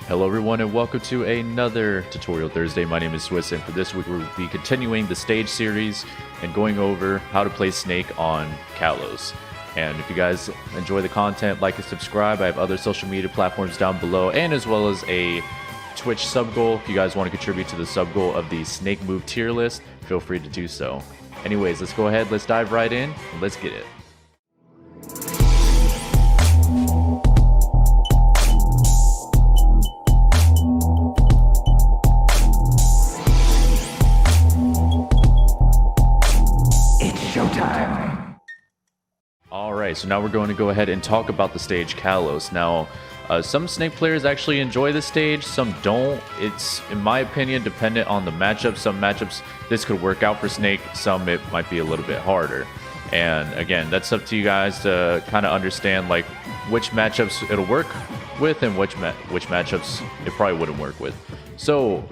Hello everyone and welcome to another Tutorial Thursday. My name is Swiss, and for this week we'll be continuing the stage series and going over how to play Snake on Kalos. And if you guys enjoy the content, like and subscribe. I have other social media platforms down below, and as well as a Twitch sub goal. If you guys want to contribute to the sub goal of the Snake move tier list, feel free to do so. Anyways, let's go ahead, let's dive right in, and let's get it. Alright, so now we're going to go ahead and talk about the stage Kalos. Now, some Snake players actually enjoy this stage, some don't. It's, in my opinion, dependent on the matchup. Some matchups this could work out for Snake, some it might be a little bit harder. And again, that's up to you guys to kind of understand like which matchups it'll work with and which matchups it probably wouldn't work with. So,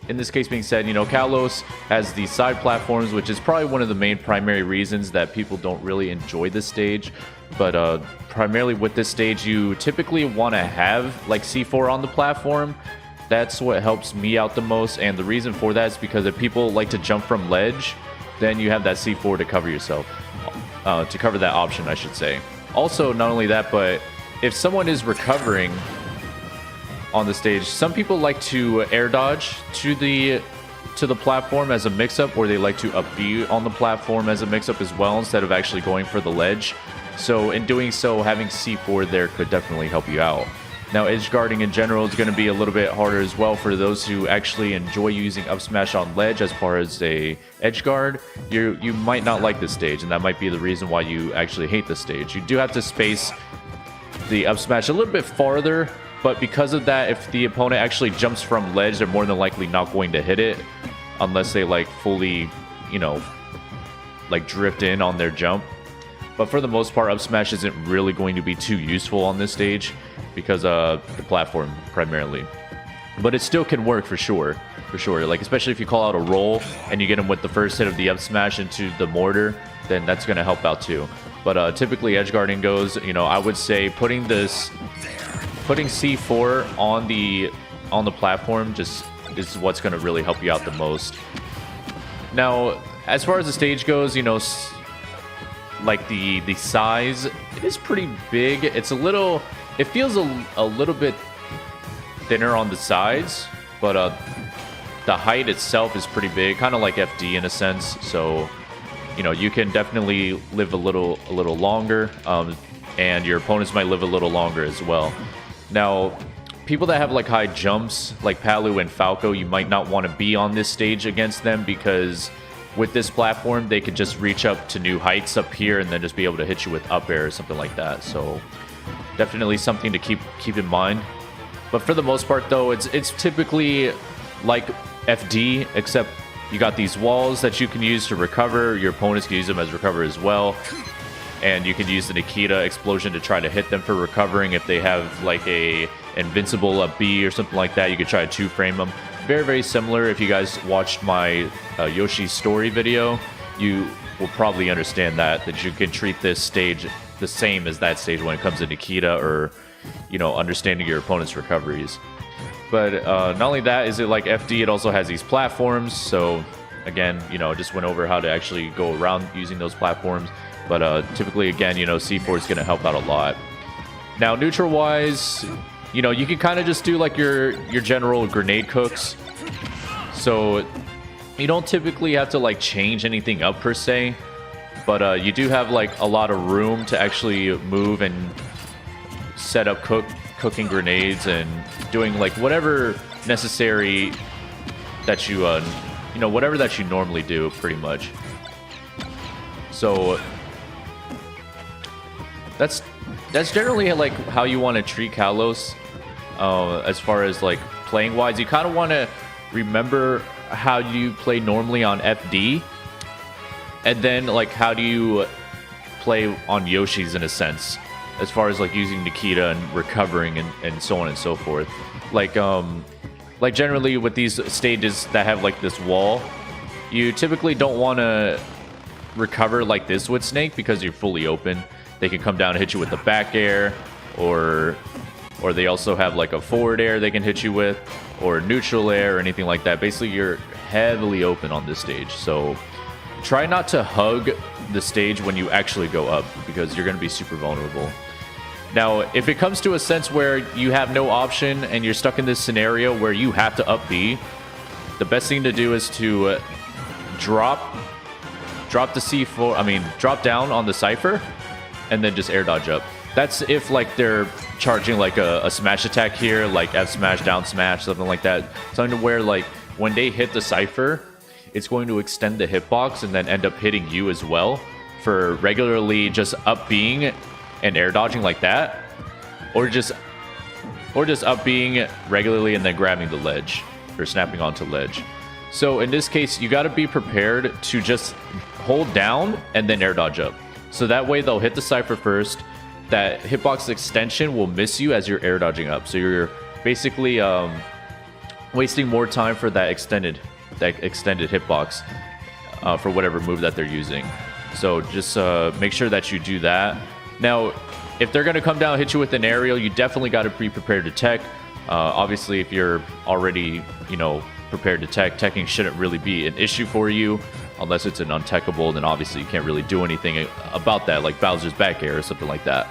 in this case being said, you know, Kalos has these side platforms, which is probably one of the main primary reasons that people don't really enjoy this stage. But primarily with this stage, you typically want to have like C4 on the platform. That's what helps me out the most. And the reason for that is because if people like to jump from ledge, then you have that C4 to cover yourself, to cover that option, I should say. Also, not only that, but if someone is recovering on the stage, some people like to air dodge to the platform as a mix-up, or they like to up B on the platform as a mix-up as well instead of actually going for the ledge. So in doing so, having C4 there could definitely help you out. Now, edge guarding in general is going to be a little bit harder as well for those who actually enjoy using up smash on ledge as far as a edge guard. You might not like this stage, and that might be the reason why you actually hate this stage. You do have to space the up smash a little bit farther, but because of that, if the opponent actually jumps from ledge, they're more than likely not going to hit it unless they like fully, you know, like drift in on their jump. But for the most part, up smash isn't really going to be too useful on this stage because of the platform primarily. But it still can work for sure. Like especially if you call out a roll and you get him with the first hit of the up smash into the mortar, then that's going to help out too. But typically edge guarding goes, you know, I would say putting C4 on the platform just is what's going to really help you out the most. Now, as far as the stage goes, you know, like the size, it is pretty big. It's a little, it feels a little bit thinner on the sides, but the height itself is pretty big, kind of like FD in a sense. So, you know, you can definitely live a little longer, and your opponents might live a little longer as well. Now, people that have like high jumps, like Palu and Falco, you might not want to be on this stage against them because with this platform, they could just reach up to new heights up here and then just be able to hit you with up air or something like that. So definitely something to keep in mind. But for the most part, though, it's typically like FD, except you got these walls that you can use to recover. Your opponents can use them as recover as well. And you can use the Nikita explosion to try to hit them for recovering. If they have like a invincible up B or something like that, you could try to two-frame them. Very, very similar. If you guys watched my Yoshi's story video, you will probably understand that you can treat this stage the same as that stage when it comes to Nikita or, you know, understanding your opponent's recoveries. But not only that, is it like FD, it also has these platforms. So again, you know, just went over how to actually go around using those platforms. But typically, again, you know, C4 is going to help out a lot. Now, neutral-wise, you know, you can kind of just do like your general grenade cooks. So you don't typically have to like change anything up per se. But you do have like a lot of room to actually move and set up cooking grenades and doing like whatever necessary that you, you know, whatever that you normally do pretty much. So that's generally like how you want to treat Kalos. As far as like playing wise, you kind of want to remember how you play normally on FD, and then like how do you play on Yoshi's in a sense, as far as like using Nikita and recovering and so on and so forth. Like generally with these stages that have like this wall, you typically don't want to recover like this with Snake because you're fully open. They can come down and hit you with the back air, or or they also have like a forward air they can hit you with, or neutral air or anything like that. Basically, you're heavily open on this stage. So try not to hug the stage when you actually go up, because you're going to be super vulnerable. Now, if it comes to a sense where you have no option and you're stuck in this scenario where you have to up B, the best thing to do is to drop the C4, drop down on the Cypher, and then just air dodge up. That's if like they're charging like a smash attack here, like F smash, down smash, something like that. Something to where like when they hit the Cypher, it's going to extend the hitbox and then end up hitting you as well for regularly just up being and air dodging like that, or just up being regularly and then grabbing the ledge or snapping onto ledge. So in this case, you got to be prepared to just hold down and then air dodge up. So that way they'll hit the Cypher first. That hitbox extension will miss you as you're air dodging up. So you're basically wasting more time for that extended hitbox for whatever move that they're using. So just make sure that you do that. Now, if they're going to come down and hit you with an aerial, you definitely got to be prepared to tech. Obviously, if you're already, prepared to tech, teching shouldn't really be an issue for you unless it's an untechable. Then obviously you can't really do anything about that, like Bowser's back air or something like that.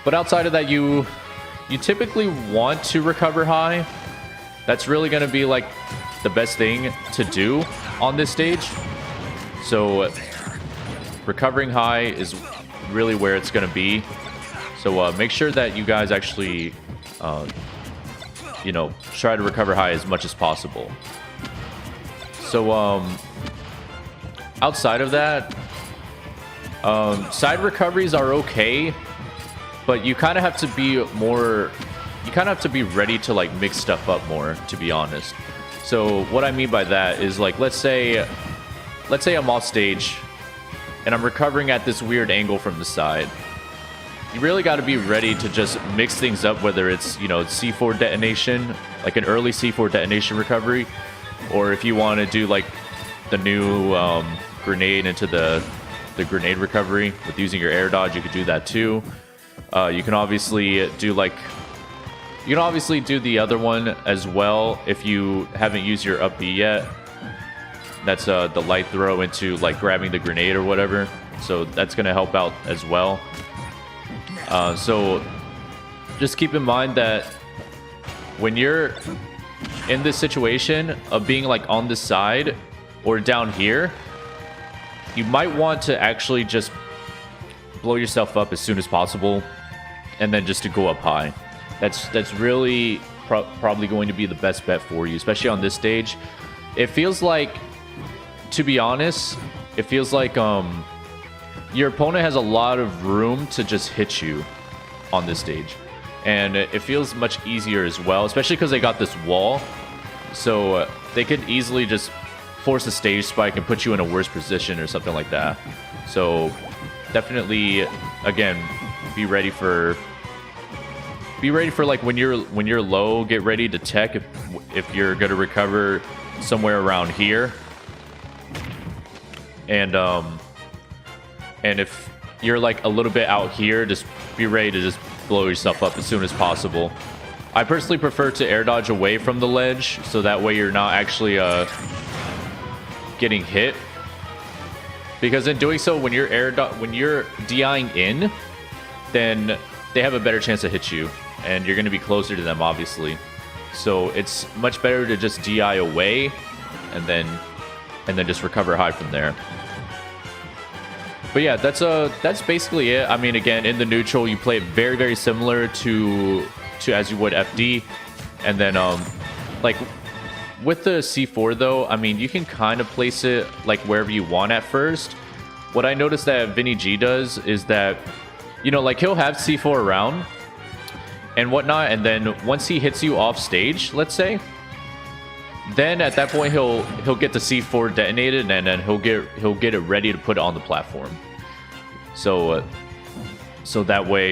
But outside of that, you typically want to recover high. That's really going to be like the best thing to do on this stage. So recovering high is really where it's going to be. So make sure that you guys actually try to recover high as much as possible. So outside of that, side recoveries are okay, but you kind of have to be more, you kind of have to be ready to like mix stuff up more, to be honest. So what I mean by that is, like, let's say I'm off stage and I'm recovering at this weird angle from the side. You really got to be ready to just mix things up, whether it's, C4 detonation, like an early C4 detonation recovery, or if you want to do like the new grenade into the grenade recovery with using your air dodge, you could do that too. You can obviously do the other one as well if you haven't used your up B yet. That's the light throw into like grabbing the grenade or whatever. So that's going to help out as well. So just keep in mind that when you're in this situation of being like on the side or down here, you might want to actually just blow yourself up as soon as possible and then just to go up high. That's really probably going to be the best bet for you, especially on this stage. It feels like, to be honest, it feels like your opponent has a lot of room to just hit you on this stage. And it feels much easier as well, especially because they got this wall. So they could easily just force a stage spike and put you in a worse position or something like that. So definitely, again, be ready for like when you're low, get ready to tech if you're going to recover somewhere around here. And if you're like a little bit out here, just be ready to just blow yourself up as soon as possible. I personally prefer to air dodge away from the ledge, so that way you're not actually getting hit. Because in doing so, when you're DIing in, then they have a better chance to hit you, and you're going to be closer to them, obviously. So it's much better to just DI away, and then just recover high from there. But yeah, that's basically it. I mean, again, in the neutral, you play it very, very similar to as you would FD. And then, like, with the C4, though, I mean, you can kind of place it, like, wherever you want at first. What I noticed that Vinny G does is that, like, he'll have C4 around and whatnot, and then once he hits you off stage, let's say, then at that point he'll get the C4 detonated, and then he'll get it ready to put it on the platform. So that way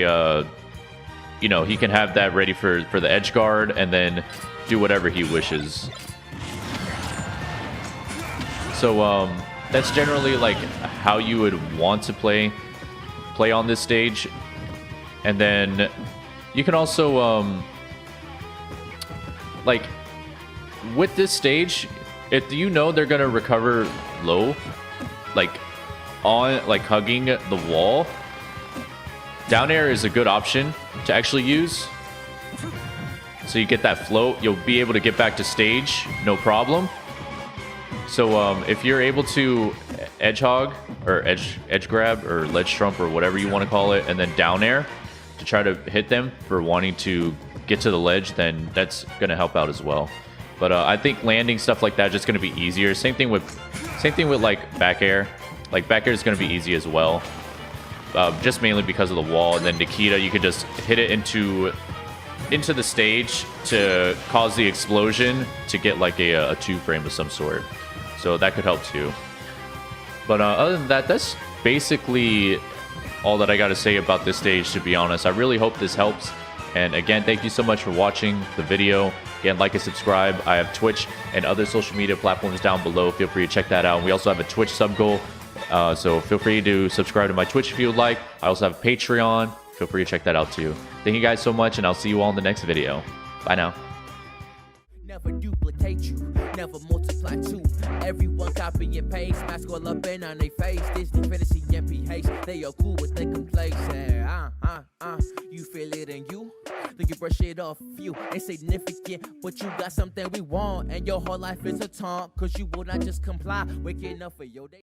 he can have that ready for the edge guard and then do whatever he wishes. So that's generally like how you would want to play on this stage. And then You can also like with this stage, if you know they're gonna recover low, like hugging the wall, down air is a good option to actually use. So you get that float, you'll be able to get back to stage, no problem. So if you're able to edge hog or edge grab or ledge trump or whatever you want to call it, and then down air to try to hit them for wanting to get to the ledge, then that's gonna help out as well. But I think landing stuff like that is just gonna be easier. Same thing with like back air. Like back air is gonna be easy as well. Just mainly because of the wall, and then Nikita, you could just hit it into the stage to cause the explosion to get like a 2-frame of some sort. So that could help too. But other than that, that's basically all that I got to say about this stage, to be honest. I really hope this helps. And again, thank you so much for watching the video. Again, like and subscribe. I have Twitch and other social media platforms down below. Feel free to check that out. We also have a Twitch sub goal. So feel free to subscribe to my Twitch if you would like. I also have a Patreon. Feel free to check that out too. Thank you guys so much, and I'll see you all in the next video. Bye now. Never duplicate you, never multiply two. Everyone copy and paste, mask all up in on their face. Disney fantasy MPH, they are cool with their complacent. You feel it in you, then you brush it off. You ain't significant, but you got something we want, and your whole life is a taunt, cause you will not just comply. Waking up for your day.